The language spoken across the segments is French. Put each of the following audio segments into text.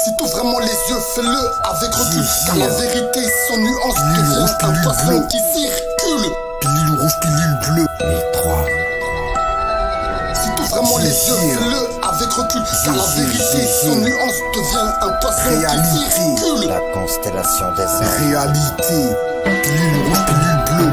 Si t'ouvres vraiment les yeux, fais-le avec recul. Car la vérité sans nuance devient un poisson qui circule. Pilule rouge, pilule bleue. Les trois. Si t'ouvres vraiment les yeux, fais-le avec recul. Car la vérité sans nuance devient un poisson qui circule. La constellation des anges. Réalité. Pilule rouge, pilule bleue.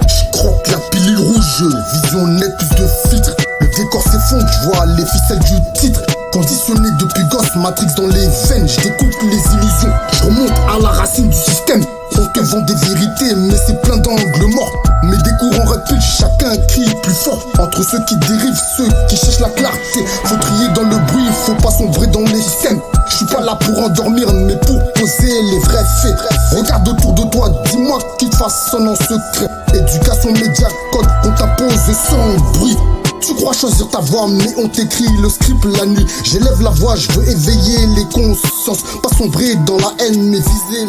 J'croque la pilule rouge, vision nette, plus de filtres. Le décor s'effondre, j'vois les ficelles du titre. Conditionné depuis gosse, Matrix dans les veines, j'découpe les illusions. J'remonte à la racine du système. On te vend des vérités, mais c'est plein d'angles morts. Mais des courants reculent, chacun crie plus fort. Entre ceux qui dérivent, ceux qui cherchent la clarté. Faut trier dans le bruit, faut pas sombrer dans les scènes. J'suis pas là pour endormir, mais pour poser les vrais faits. Regarde autour de toi, dis-moi qui te façonne en secret. Éducation média, code qu'on t'impose sans bruit. Tu crois choisir ta voix, mais on t'écrit le script la nuit. J'élève la voix, je veux éveiller les consciences. Pas sombrer dans la haine, mais viser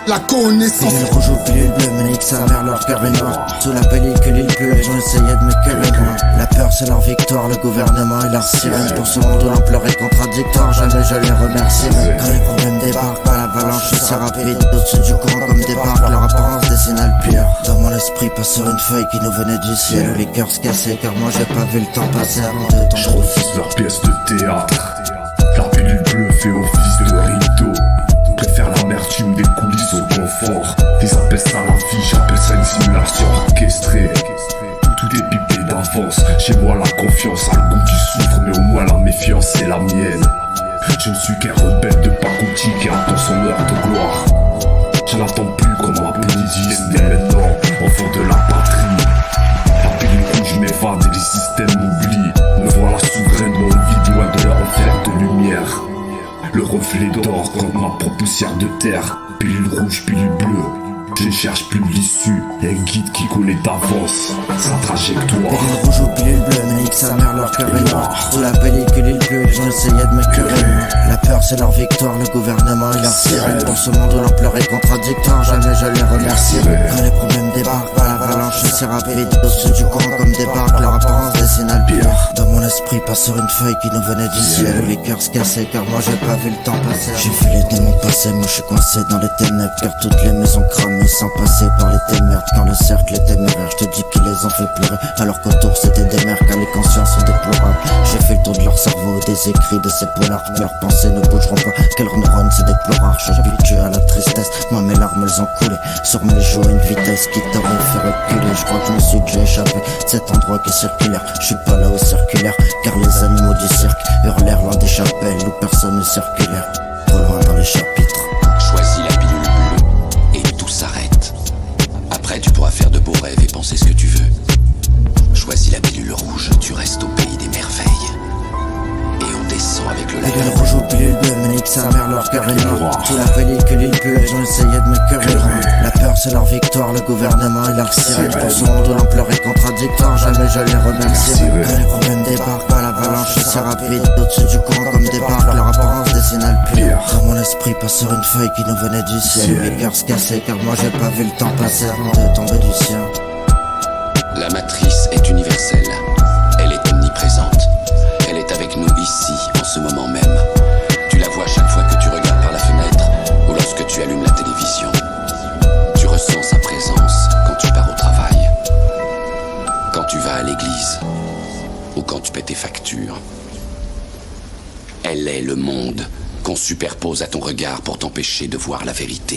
la connaissance. Pilule rouge ou pilule bleue, mais nique sa mère, leur cœur est noir. Sous la pellicule, ils pleuvent, j'en essayais de me cueillir loin. La peur, c'est leur victoire, le gouvernement et leur sirène. Pour ce monde où l'ampleur est contradictoire, jamais je les remercierai. Quand les problèmes débarquent, pas l'avalanche, c'est rapide. Au-dessus du courant comme débarque, leur apparence dessine le pire. Dans mon esprit, passe sur une feuille qui nous venait du ciel, où les cœurs se cassaient. Car moi j'ai pas vu le temps passer avant de tomber. Je refuse leur pièce de théâtre. La pilule bleue fait office de rideau. Préfère l'amertume des coulisses au confort. Ils appellent ça la vie, j'appelle ça une simulation orchestrée. Tout est pipé d'avance. Chez moi la confiance a le goût du souffre, mais au moins la méfiance est la mienne. Je ne suis qu'un rebelle de pacotille qui attend son heure de gloire. Je n'attends plus comme ma politique n'est maintenant enfant de la patrie. La pilule rouge m'évade et les systèmes m'oublient. Me voilà souveraine dans une vie loin de leur enfer de lumière. Le reflet d'or comme ma propre poussière de terre. Pilule rouge, pilule bleue. Je ne cherche plus l'issue, un guide qui connaît d'avance sa trajectoire. Pilule rouge ou pilule bleue, mais nique sa mère, leur cœur est noir. Sous la pellicule, ils pleuvent, j'en essayais de me curer. La peur, c'est leur victoire, le gouvernement et leur sirène. Dans ce monde où l'ampleur est contradictoire, jamais je les remercierai. Quand les problèmes débarquent, pas l'avalanche, c'est rapide. Au-dessus du courant comme débarque, leur apparence dessine le pire. Dans mon esprit, passe sur une feuille qui nous venait du ciel, où les cœurs se cassaient, car moi j'ai pas vu le temps passer. J'ai vu les démons passer, moi je suis coincé dans les ténèbres, car toutes les maisons cramées sans passer par les témères. Quand le cercle est téméraire, je te dis qu'ils les ont fait pleurer, alors qu'autour c'était des mères, car les consciences sont déplorables. J'ai fait le tour de leur cerveau, des écrits de ces polars. Leurs pensées ne bougeront pas, quels neurones c'est déplorables. Je suis habitué à la tristesse, moi mes larmes elles ont coulé sur mes joues à une vitesse qui t'aurait fait reculer. Je crois que je me suis déjà échappé de cet endroit qui est circulaire. Je suis pas là au circulaire, car les animaux du cirque hurlèrent loin des chapelles où personne ne circulaire. Trop loin dans les chapitres. Choisis la pilule bleue et tout s'arrête. Après tu pourras faire de beaux rêves et penser ce que tu veux. Choisis la pilule rouge, tu restes au pays des merveilles. Et on descend avec le Pilule rouge ou pilule bleue, mais nique sa mère, leur cœur est noir. Sous la pellicule, ils pleuvent, j'en essayais de me curer. La peur, c'est leur victoire, le gouvernement et leur sirène. Pour ce monde où l'ampleur est contradictoire, jamais je les remercierai. Quand les problèmes débarquent, pas l'avalanche, c'est rapide. Au-dessus du courant comme débarque, leur apparence dessine le pire. Dans mon esprit, passe sur une feuille qui nous venait du ciel, où les cœurs se cassaient, car moi j'ai pas vu le temps passer avant de tomber du ciel. La matrice est universelle, elle est omniprésente, elle est avec nous ici, en ce moment même. Tu la vois chaque fois que tu regardes par la fenêtre ou lorsque tu allumes la télévision. Tu ressens sa présence quand tu pars au travail, quand tu vas à l'église ou quand tu paies tes factures. Elle est le monde qu'on superpose à ton regard pour t'empêcher de voir la vérité.